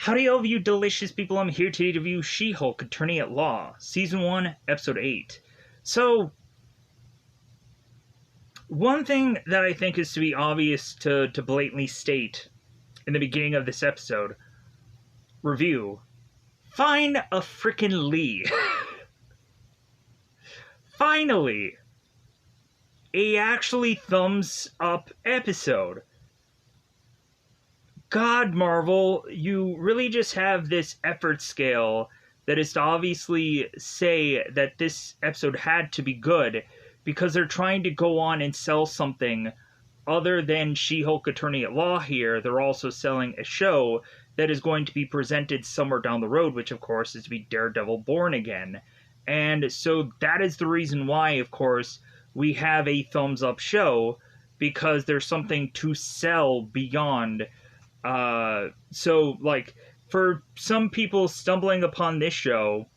Howdy, all of you delicious people. I'm here today to review She-Hulk Attorney at Law, Season 1, Episode 8. So, one thing that I think is to be obvious to blatantly state in the beginning of this episode review, find a frickin' Lee. Finally, a actually thumbs up episode. God, Marvel, you really just have this effort scale that is to obviously say that this episode had to be good because they're trying to go on and sell something other than She-Hulk Attorney at Law here. They're also selling a show that is going to be presented somewhere down the road, which of course is to be Daredevil Born Again. And so that is the reason why, of course, we have a thumbs up show, because there's something to sell beyond. So, like, for some people stumbling upon this show,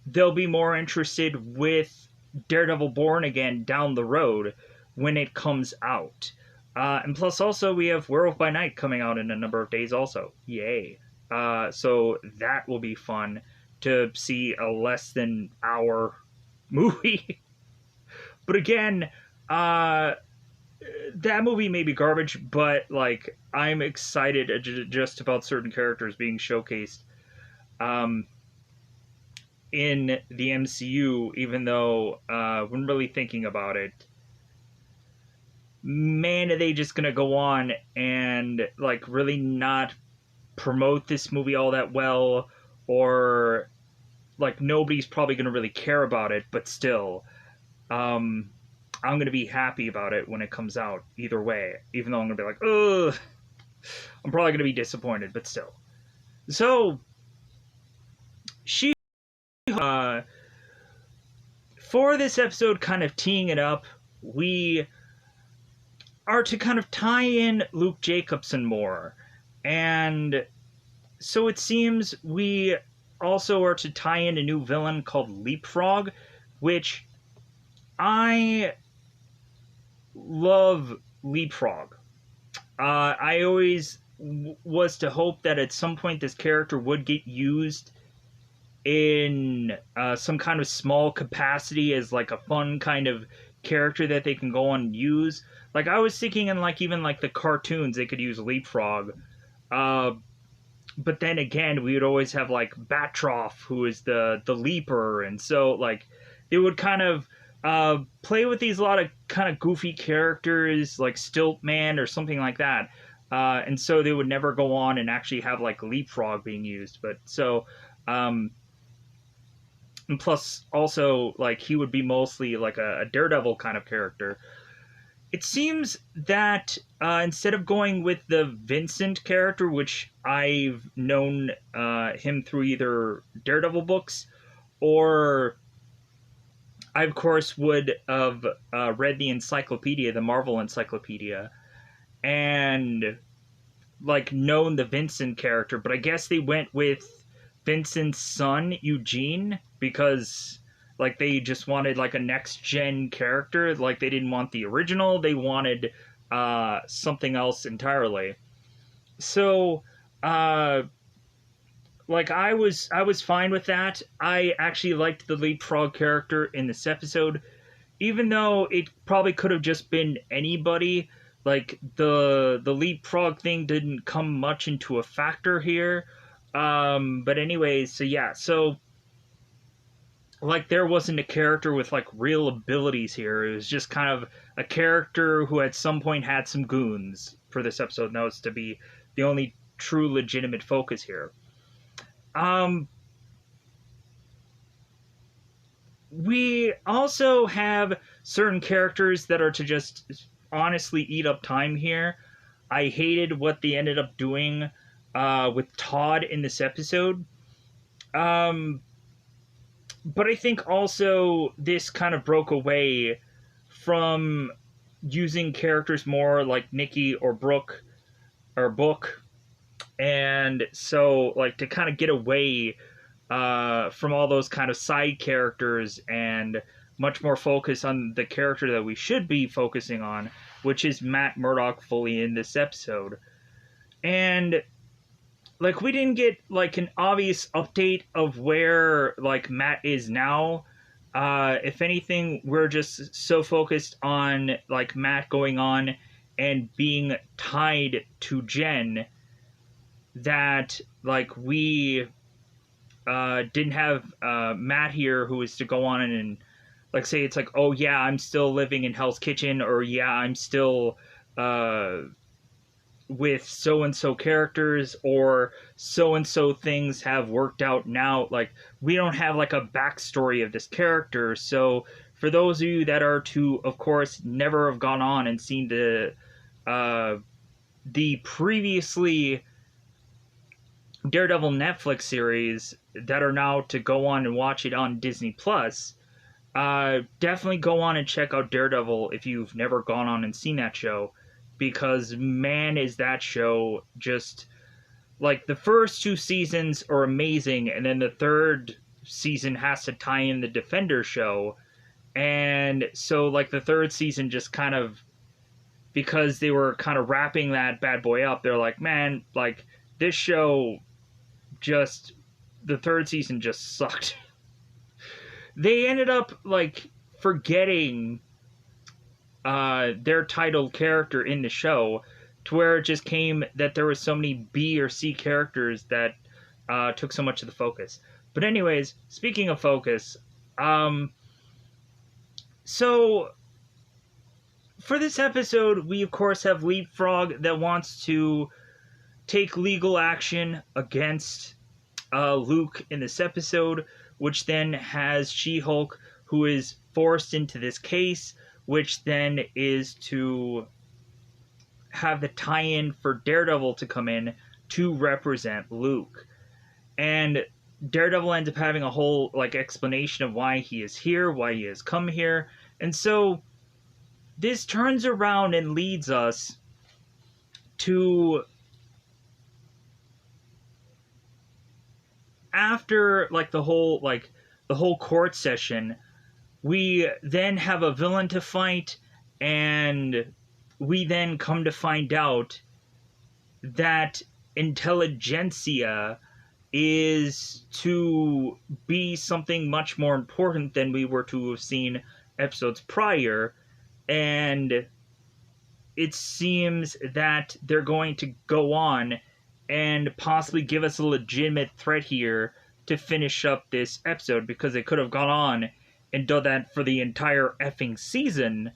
they'll be more interested with Daredevil Born Again down the road when it comes out. And plus, also, we have Werewolf by Night coming out in a number of days also. Yay. So that will be fun to see a less than hour movie. But again, that movie may be garbage, but, like, I'm excited just about certain characters being showcased in the MCU, even though, when really thinking about it, man, are they just gonna go on and, like, really not promote this movie all that well, or, like, nobody's probably gonna really care about it, but still, I'm going to be happy about it when it comes out, either way. Even though I'm going to be like, ugh, I'm probably going to be disappointed, but still. So, for this episode, kind of teeing it up, we are to kind of tie in Luke Jacobson more. And so it seems we also are to tie in a new villain called Leapfrog, which I love Leapfrog. I always was to hope that at some point this character would get used in some kind of small capacity as, like, a fun kind of character that they can go on and use. Like, I was thinking in, like, even, like, the cartoons, they could use Leapfrog. But then again, we would always have, like, Batroff, who is the leaper, and so, like, they would kind of play with these a lot of kind of goofy characters, like Stiltman or something like that. And so they would never go on and actually have, like, Leapfrog being used. But so, and plus also, like, he would be mostly like a Daredevil kind of character. It seems that instead of going with the Vincent character, which I've known him through either Daredevil books, or I, of course, would have read the encyclopedia, the Marvel encyclopedia, and, like, known the Vincent character, but I guess they went with Vincent's son, Eugene, because, like, they just wanted, like, a next-gen character. Like, they didn't want the original, they wanted something else entirely. So, like, I was fine with that. I actually liked the Leapfrog character in this episode, even though it probably could have just been anybody. Like, the Leapfrog thing didn't come much into a factor here. But anyways, so yeah, so, like, there wasn't a character with, like, real abilities here. It was just kind of a character who at some point had some goons for this episode, and that was to be the only true legitimate focus here. We also have certain characters that are to just honestly eat up time here. I hated what they ended up doing with Todd in this episode. But I think also this kind of broke away from using characters more like Nikki or Brooke or Book. And so, like, to kind of get away from all those kind of side characters and much more focus on the character that we should be focusing on, which is Matt Murdock fully in this episode. And like we didn't get like an obvious update of where like Matt is now. If anything, we're just so focused on like Matt going on and being tied to Jen that like we didn't have Matt here who is to go on and like say it's like, oh yeah, I'm still living in Hell's Kitchen, or yeah, I'm still uh, with so and so characters, or so and so things have worked out now. Like we don't have like a backstory of this character. So for those of you that are to, of course, never have gone on and seen uh, the previously Daredevil Netflix series that are now to go on and watch it on Disney Plus, definitely go on and check out Daredevil if you've never gone on and seen that show, because man, is that show just like the first two seasons are amazing, and then the third season has to tie in the Defender show, and so like the third season just kind of, because they were kind of wrapping that bad boy up, they're like, man, like this show just, the third season just sucked. They ended up like forgetting their title character in the show, to where it just came that there was so many B or C characters that took so much of the focus. But anyways, speaking of focus, so for this episode, we of course have Leapfrog that wants to take legal action against Luke in this episode, which then has She-Hulk, who is forced into this case, which then is to have the tie-in for Daredevil to come in to represent Luke. And Daredevil ends up having a whole like explanation of why he is here, why he has come here. And so this turns around and leads us to, after like the whole court session, we then have a villain to fight, and we then come to find out that intelligentsia is to be something much more important than we were to have seen episodes prior, and it seems that they're going to go on and possibly give us a legitimate threat here to finish up this episode, because they could have gone on and done that for the entire effing season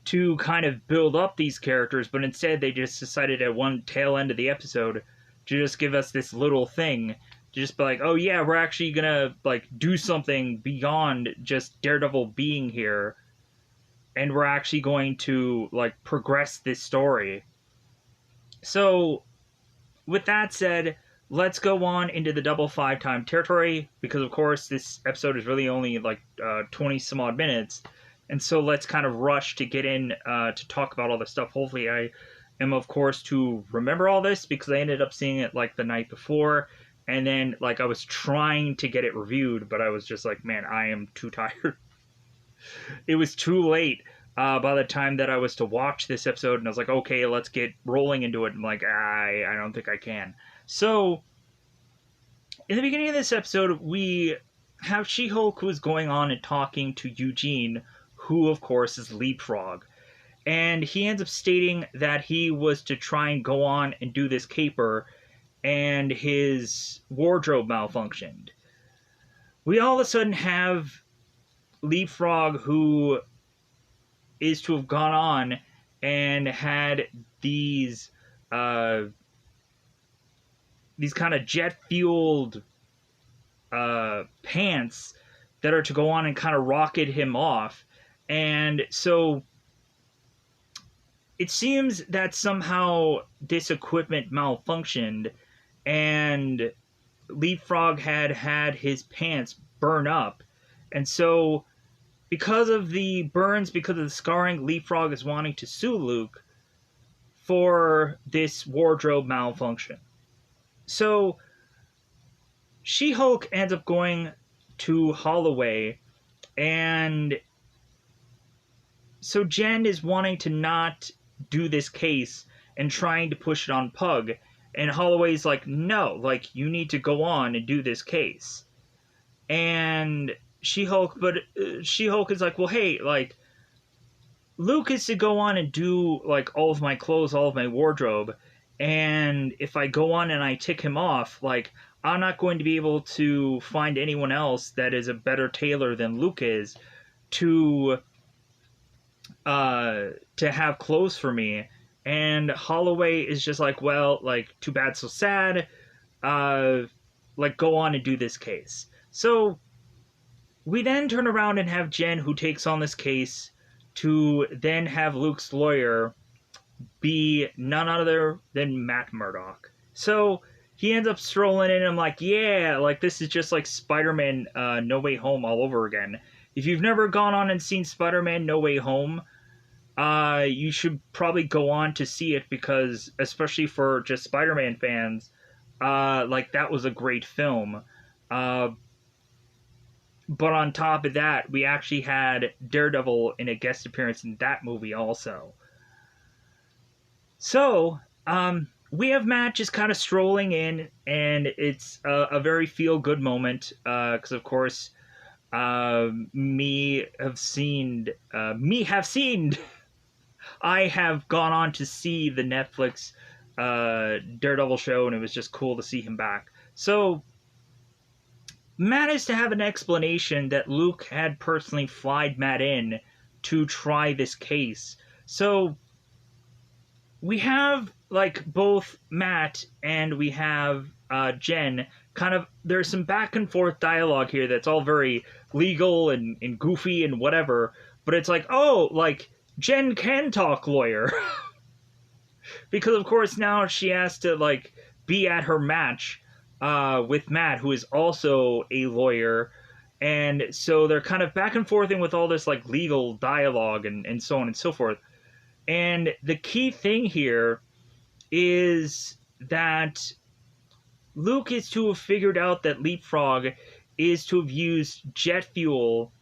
to kind of build up these characters, but instead they just decided at one tail end of the episode to just give us this little thing, to just be like, oh yeah, we're actually gonna like do something beyond just Daredevil being here, and we're actually going to like progress this story. So with that said, let's go on into the double 5-time territory, because of course this episode is really only like 20 some odd minutes, and so let's kind of rush to get in to talk about all this stuff. Hopefully I am of course to remember all this, because I ended up seeing it like the night before, and then like I was trying to get it reviewed, but I was just like, man, I am too tired. It was too late by the time that I was to watch this episode, and I was like, okay, let's get rolling into it. And I'm like, I don't think I can. So, in the beginning of this episode, we have She-Hulk who is going on and talking to Eugene, who of course is Leapfrog. And he ends up stating that he was to try and go on and do this caper, and his wardrobe malfunctioned. We all of a sudden have Leapfrog, who is to have gone on and had these kind of jet-fueled pants that are to go on and kind of rocket him off. And so it seems that somehow this equipment malfunctioned, and Leapfrog had his pants burn up. And so because of the burns, because of the scarring, Leapfrog is wanting to sue Luke for this wardrobe malfunction. So She-Hulk ends up going to Holloway, and so Jen is wanting to not do this case and trying to push it on Pug. And Holloway's like, no, like, you need to go on and do this case. And She-Hulk is like, well, hey, like, Luke is to go on and do, like, all of my clothes, all of my wardrobe. And if I go on and I tick him off, like, I'm not going to be able to find anyone else that is a better tailor than Luke is to have clothes for me. And Holloway is just like, well, like, too bad, so sad. Uh, like, go on and do this case. So we then turn around and have Jen, who takes on this case, to then have Luke's lawyer be none other than Matt Murdock. So he ends up strolling in, and I'm like, yeah, like, this is just like Spider-Man No Way Home all over again. If you've never gone on and seen Spider-Man No Way Home, you should probably go on to see it, because, especially for just Spider-Man fans, like, that was a great film. But on top of that, we actually had Daredevil in a guest appearance in that movie also. So, we have Matt just kind of strolling in, and it's a very feel-good moment, because, of course, me have seen... I have gone on to see the Netflix Daredevil show, and it was just cool to see him back. So, Matt is to have an explanation that Luke had personally flied Matt in to try this case. So, we have, like, both Matt and we have Jen kind of... There's some back and forth dialogue here that's all very legal and goofy and whatever, but it's like, oh, like, Jen can talk lawyer. Because, of course, now she has to, like, be at her match with Matt, who is also a lawyer. And so they're kind of back and forthing with all this, like, legal dialogue and so on and so forth. And the key thing here is that Luke is to have figured out that Leapfrog is to have used jet fuel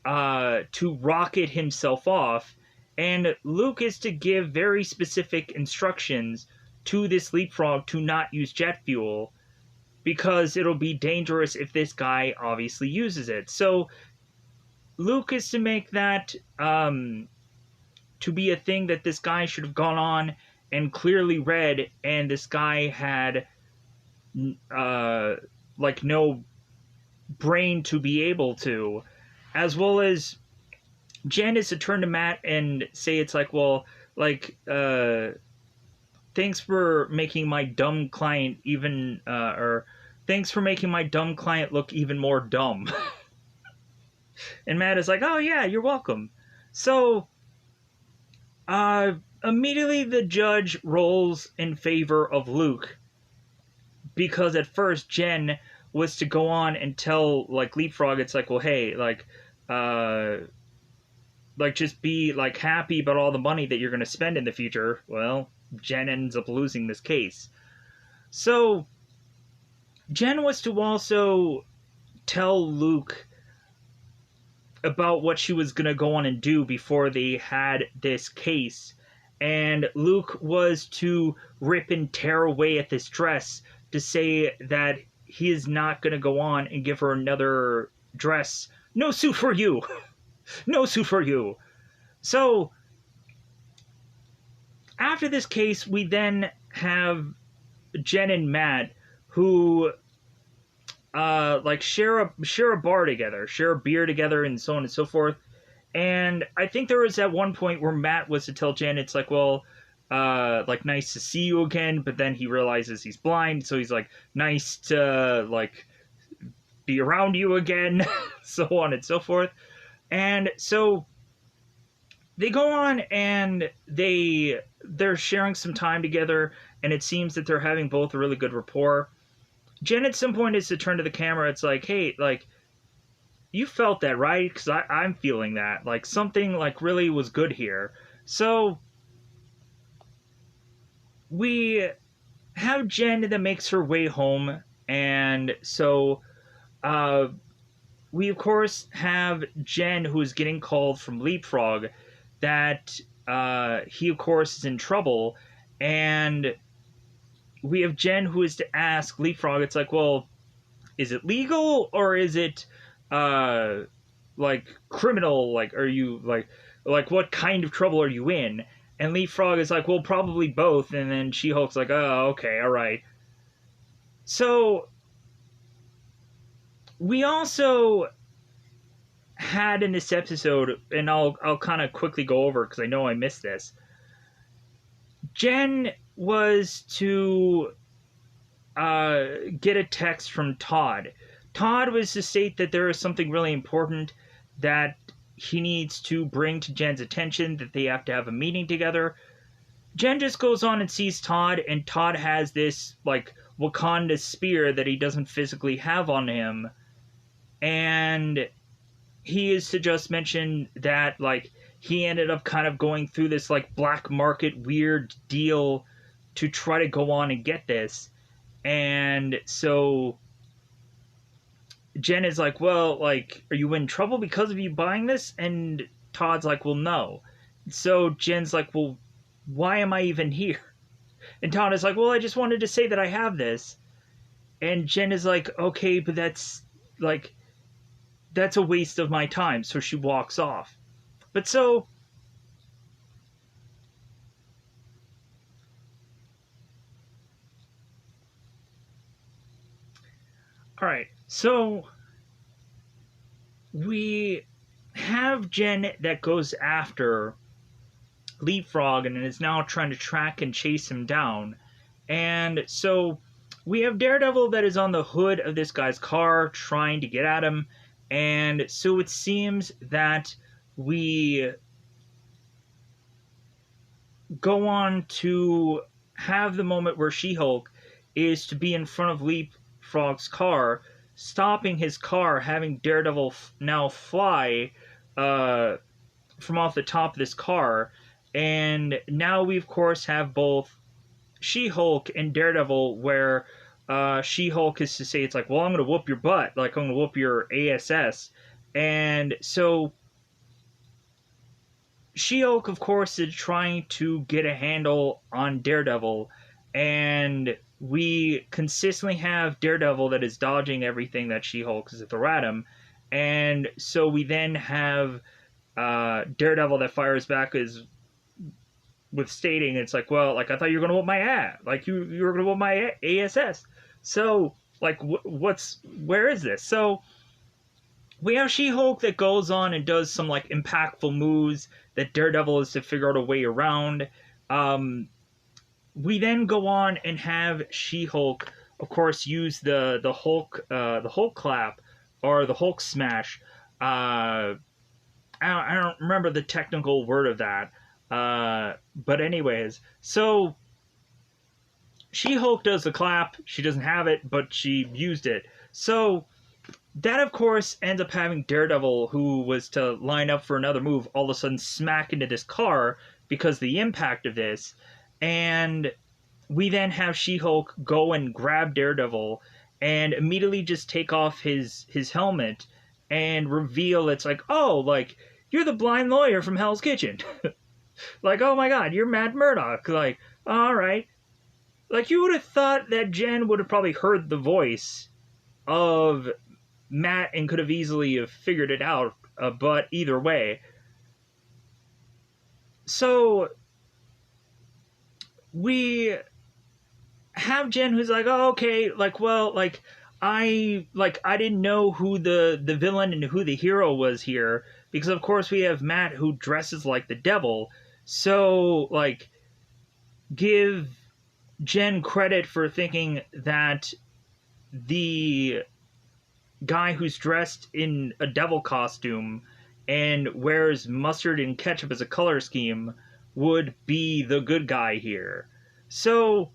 to rocket himself off, and Luke is to give very specific instructions to this Leapfrog to not use jet fuel, because it'll be dangerous if this guy obviously uses it. So Luke is to make that to be a thing that this guy should have gone on and clearly read, and this guy had like, no brain to be able to. As well as Jen is to turn to Matt and say, it's like, well, like, thanks for making my dumb client even, or thanks for making my dumb client look even more dumb. And Matt is like, oh yeah, you're welcome. So, immediately the judge rolls in favor of Luke, because at first Jen was to go on and tell, like, Leapfrog, it's like, well, hey, like, just be, like, happy about all the money that you're going to spend in the future. Well, Jen ends up losing this case. So, Jen was to also tell Luke about what she was going to go on and do before they had this case. And Luke was to rip and tear away at this dress to say that he is not going to go on and give her another dress. No suit for you. No suit for you. So, after this case, we then have Jen and Matt, who like, share a bar together, share a beer together, and so on and so forth. And I think there was at one point where Matt was to tell Jen, it's like, well, like, nice to see you again, but then he realizes he's blind, so he's like, nice to, like, be around you again, so on and so forth. And so they go on and they're sharing some time together, and it seems that they're having both a really good rapport. Jen at some point is to turn to the camera, it's like, hey, like, you felt that, right? Because I'm feeling that. Like, something, like, really was good here. So we have Jen that makes her way home, and so we, of course, have Jen, who is getting called from Leapfrog, that he, of course, is in trouble, and we have Jen who is to ask Leapfrog. It's like, well, is it legal or is it uh like criminal? Like, are you like what kind of trouble are you in? And Leapfrog is like, well, probably both. And then She-Hulk's like, oh, okay, all right. So we also had in this episode, and I'll kind of quickly go over because I know I missed this. Jen was to get a text from Todd. Todd was to state that there is something really important that he needs to bring to Jen's attention, that they have to have a meeting together. Jen just goes on and sees Todd, and Todd has this, like, Wakanda spear that he doesn't physically have on him. And he is to just mention that, like, he ended up kind of going through this, like, black market weird deal to try to go on and get this. And so Jen is like, well, like, are you in trouble because of you buying this? And Todd's like, well, no. So Jen's like, well, why am I even here? And Todd is like, well, I just wanted to say that I have this. And Jen is like, okay, but that's a waste of my time. So she walks off. But so all right, so we have Jen that goes after Leapfrog and is now trying to track and chase him down. And so we have Daredevil that is on the hood of this guy's car trying to get at him. And so it seems that we go on to have the moment where She-Hulk is to be in front of Leapfrog's car, stopping his car, having Daredevil now fly from off the top of this car. And now we, of course, have both She-Hulk and Daredevil, where She-Hulk is to say, it's like, well, I'm going to whoop your butt. Like, I'm going to whoop your ASS. And so She-Hulk, of course, is trying to get a handle on Daredevil. And we consistently have Daredevil that is dodging everything that She-Hulk is to throw at him. And so we then have Daredevil that fires back is with stating, it's like, well, like, I thought you were going to whoop my ass. Like, you were going to whoop my ASS. So, like, where is this? So, we have She-Hulk that goes on and does some, like, impactful moves that Daredevil is to figure out a way around. We then go on and have She-Hulk, of course, use the Hulk clap, or the Hulk smash. I don't remember the technical word of that. But anyways, so She-Hulk does the clap. She doesn't have it, but she used it. So that, of course, ends up having Daredevil, who was to line up for another move, all of a sudden smack into this car because of the impact of this. And we then have She-Hulk go and grab Daredevil and immediately just take off his helmet and reveal it's like, oh, like, you're the blind lawyer from Hell's Kitchen. Like, oh my god, you're Matt Murdock. Like, alright. Like, you would have thought that Jen would have probably heard the voice of Matt and could have easily have figured it out, but either way. So, we have Jen who's like, oh, okay, like, well, like, I didn't know who the villain and who the hero was here, because of course we have Matt who dresses like the devil. So, like, give Jen credit for thinking that the guy who's dressed in a devil costume and wears mustard and ketchup as a color scheme would be the good guy here. So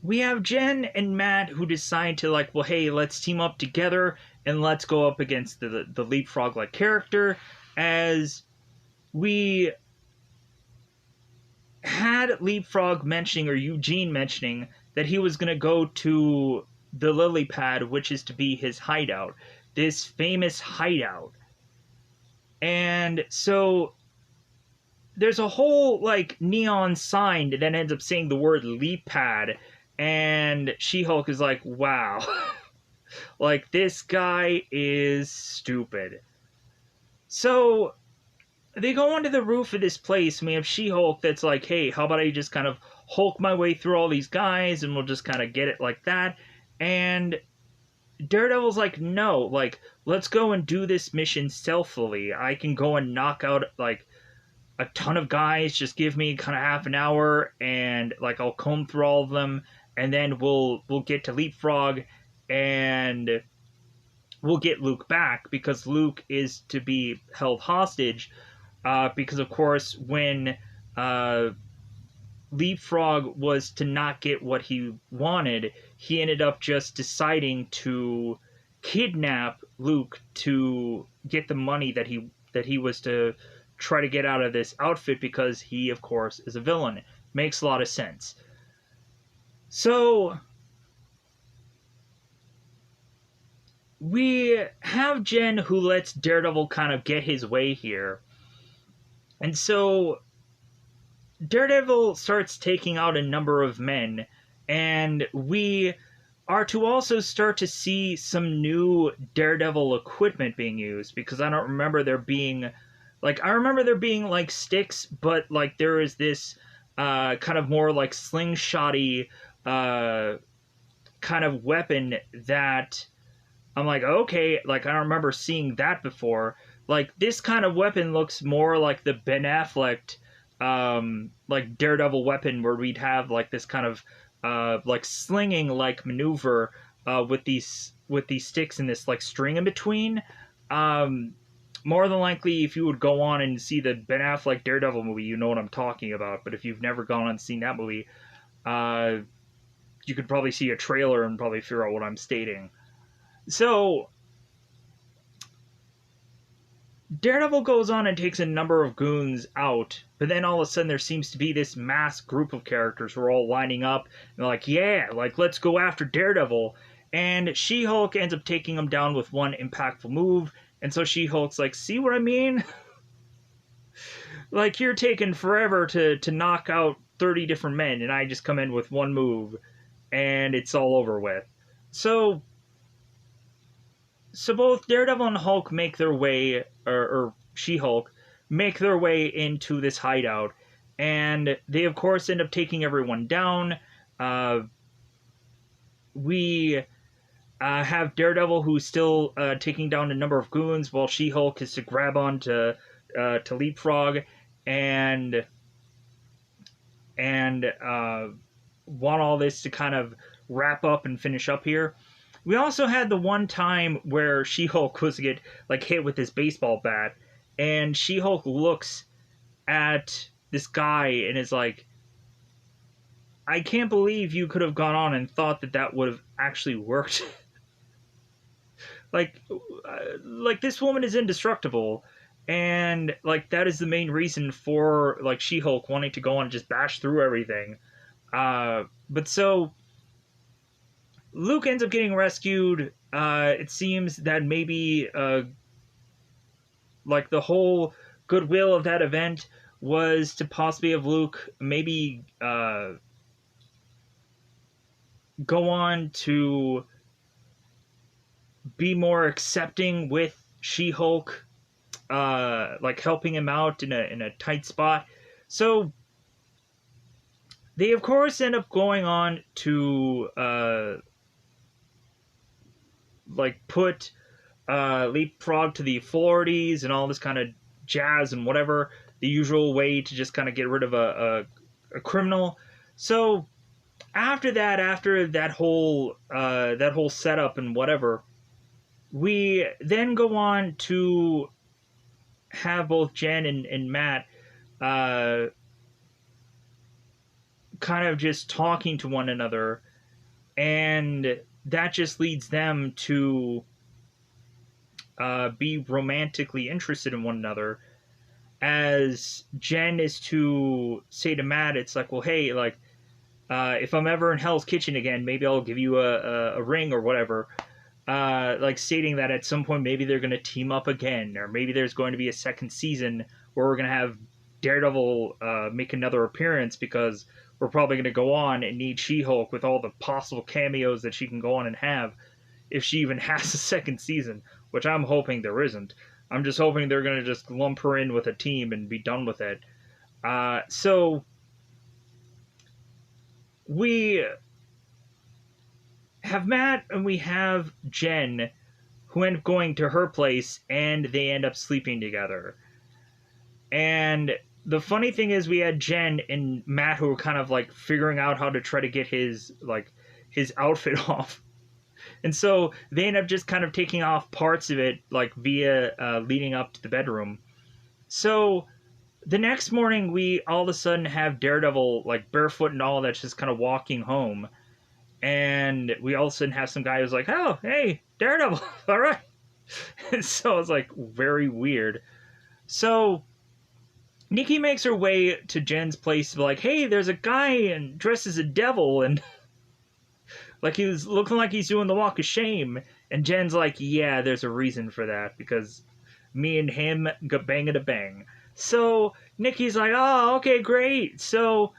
we have Jen and Matt who decide to, like, well, hey, let's team up together and let's go up against the Leapfrog-like character, as we had Leapfrog mentioning, or Eugene mentioning, that he was going to go to the lily pad, which is to be his hideout, this famous hideout. And so there's a whole like neon sign that ends up saying the word leap pad, and She-Hulk is like, wow. Like, this guy is stupid. So they go onto the roof of this place, and we have She-Hulk that's like, hey, how about I just kind of Hulk my way through all these guys, and we'll just kind of get it like that. And Daredevil's like, no, like, let's go and do this mission stealthily. I can go and knock out, like, a ton of guys. Just give me kind of half an hour, and, like, I'll comb through all of them, and then we'll get to Leapfrog, and we'll get Luke back, because Luke is to be held hostage, because, of course, when Leapfrog was to not get what he wanted, he ended up just deciding to kidnap Luke to get the money that he was to try to get out of this outfit, because he, of course, is a villain. Makes a lot of sense. So we have Jen, who lets Daredevil kind of get his way here. And so Daredevil starts taking out a number of men, and we are to also start to see some new Daredevil equipment being used, because I don't remember there being, like, I remember there being, like, sticks, but, like, there is this kind of more, like, slingshotty kind of weapon that I'm like, okay, like, I don't remember seeing that before. Like, this kind of weapon looks more like the Ben Affleck, like, Daredevil weapon, where we'd have, like, this kind of, like, slinging-like maneuver, with these sticks and this, like, string in between. More than likely, if you would go on and see the Ben Affleck Daredevil movie, you know what I'm talking about. But if you've never gone on and seen that movie, you could probably see a trailer and probably figure out what I'm stating. So Daredevil goes on and takes a number of goons out, but then all of a sudden there seems to be this mass group of characters who are all lining up, and they're like, yeah, like, let's go after Daredevil. And She-Hulk ends up taking him down with one impactful move, and so She-Hulk's like, see what I mean? Like, you're taking forever to knock out 30 different men, and I just come in with one move, and it's all over with. So both Daredevil and Hulk make their way, or She-Hulk, make their way into this hideout, and they, of course, end up taking everyone down. We have Daredevil, who's still taking down a number of goons, while She-Hulk is to grab on to Leapfrog, and want all this to kind of wrap up and finish up here. We also had the one time where She-Hulk was get like hit with this baseball bat, and She-Hulk looks at this guy and is like, I can't believe you could have gone on and thought that would have actually worked. like this woman is indestructible, and like that is the main reason for like She-Hulk wanting to go on and just bash through everything. But so Luke ends up getting rescued. It seems that maybe like the whole goodwill of that event was to possibly have Luke maybe go on to be more accepting with She-Hulk, like helping him out in a tight spot. So they, of course, end up going on to like put Leapfrog to the authorities and all this kind of jazz and whatever, the usual way to just kind of get rid of a criminal. So after that whole setup and whatever, we then go on to have both Jen and Matt kind of just talking to one another, and that just leads them to be romantically interested in one another, as Jen is to say to Matt, it's like, well, hey, like, if I'm ever in Hell's Kitchen again, maybe I'll give you a ring or whatever. Like, stating that at some point maybe they're going to team up again, or maybe there's going to be a second season where we're going to have Daredevil make another appearance, because we're probably going to go on and need She-Hulk with all the possible cameos that she can go on and have, if she even has a second season, which I'm hoping there isn't. I'm just hoping they're going to just lump her in with a team and be done with it. So we have Matt and we have Jen, who end up going to her place, and they end up sleeping together. And the funny thing is, we had Jen and Matt who were kind of like figuring out how to try to get his outfit off. And so they end up just kind of taking off parts of it, like via leading up to the bedroom. So the next morning, we all of a sudden have Daredevil, like barefoot and all, that's just kind of walking home. And we all of a sudden have some guy who's like, oh, hey, Daredevil, all right. And so it's like very weird. So Nikki makes her way to Jen's place, like, hey, there's a guy and dressed as a devil, and like he's looking like he's doing the walk of shame. And Jen's like, yeah, there's a reason for that, because me and him got bang at a bang. So Nikki's like, oh, okay, great. So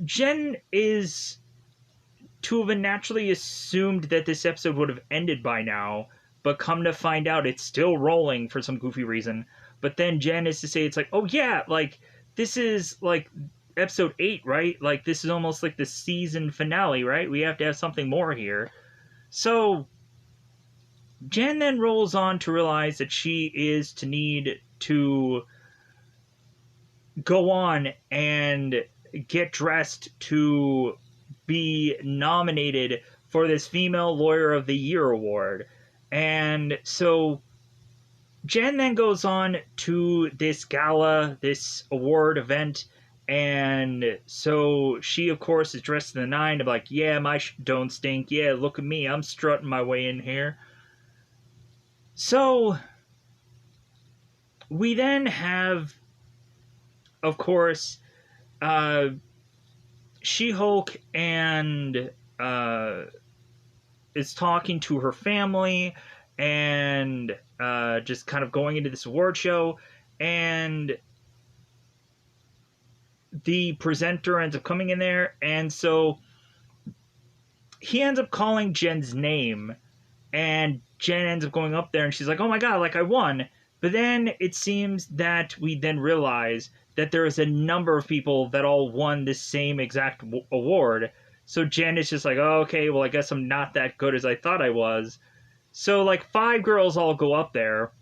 Jen is to have naturally assumed that this episode would have ended by now, but come to find out it's still rolling for some goofy reason. But then Jen is to say, it's like, oh yeah, like, this is like episode 8, right? Like, this is almost like the season finale, right? We have to have something more here. So Jen then rolls on to realize that she is to need to go on and get dressed to be nominated for this Female Lawyer of the Year award. And so Jen then goes on to this gala, this award event, and so she, of course, is dressed to the nine to be like, yeah, my don't stink, yeah, look at me, I'm strutting my way in here. So we then have, of course, She-Hulk and is talking to her family and just kind of going into this award show, and the presenter ends up coming in there, and so he ends up calling Jen's name, and Jen ends up going up there, and she's like, oh my god, like, I won. But then it seems that we then realize that there is a number of people that all won the same exact award. So Jen is just like, oh, okay, well, I guess I'm not that good as I thought I was. So, like, 5 girls all go up there,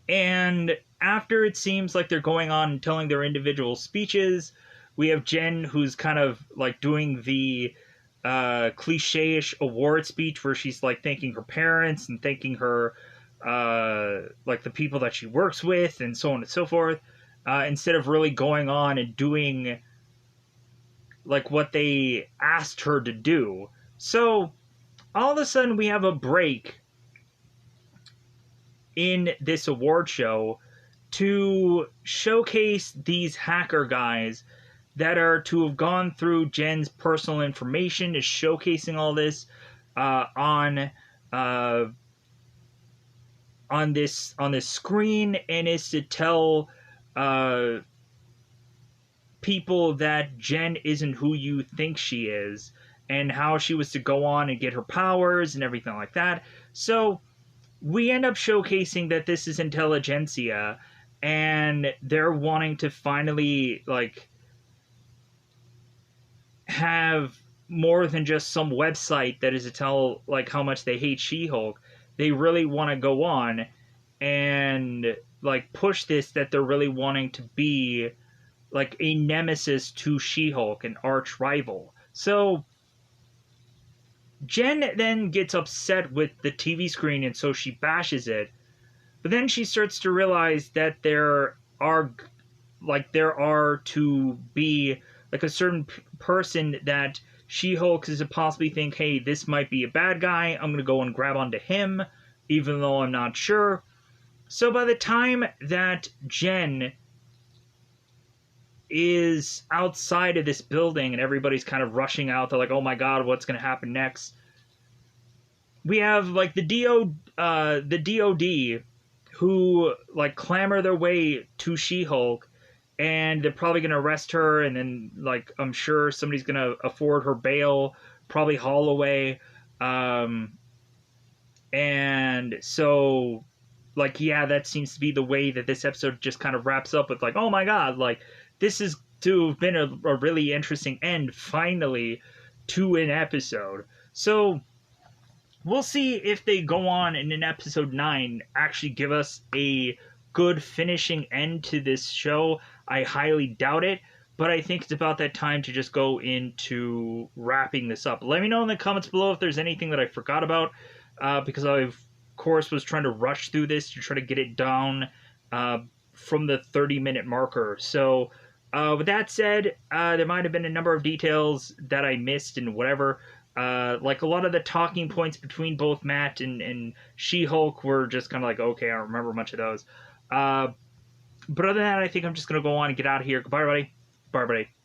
and after it seems like they're going on and telling their individual speeches, we have Jen, who's kind of, like, doing the cliche-ish award speech where she's, like, thanking her parents and thanking her, like, the people that she works with and so on and so forth, instead of really going on and doing, like, what they asked her to do. So all of a sudden we have a break in this award show to showcase these hacker guys that are to have gone through Jen's personal information, is showcasing all this on this screen, and is to tell people that Jen isn't who you think she is, and how she was to go on and get her powers and everything like that. So we end up showcasing that this is intelligentsia, and they're wanting to finally, like, have more than just some website that is to tell, like, how much they hate She-Hulk. They really want to go on and, like, push this, that they're really wanting to be, like, a nemesis to She-Hulk, an arch rival. So Jen then gets upset with the TV screen, and so she bashes it. But then she starts to realize that there are to be, like, a certain person that She-Hulk is to possibly think, hey, this might be a bad guy, I'm going to go and grab onto him, even though I'm not sure. So by the time that Jen is outside of this building and everybody's kind of rushing out, they're like, oh my god, what's going to happen next? We have, like, the DOD who like clamor their way to She-Hulk, and they're probably gonna arrest her, and then like I'm sure somebody's gonna afford her bail, probably Holloway, um, and so like yeah, that seems to be the way that this episode just kind of wraps up with like, oh my god, like this is to have been a really interesting end finally to an episode. So we'll see if they go on in an episode 9 actually give us a good finishing end to this show. I highly doubt it, but I think it's about that time to just go into wrapping this up. Let me know in the comments below if there's anything that I forgot about, because I, of course, was trying to rush through this to try to get it down uh, from the 30-minute marker. So, with that said, there might have been a number of details that I missed and whatever. Like a lot of the talking points between both Matt and She-Hulk were just kind of like, okay, I don't remember much of those. But other than that, I think I'm just going to go on and get out of here. Goodbye, everybody. Bye, everybody.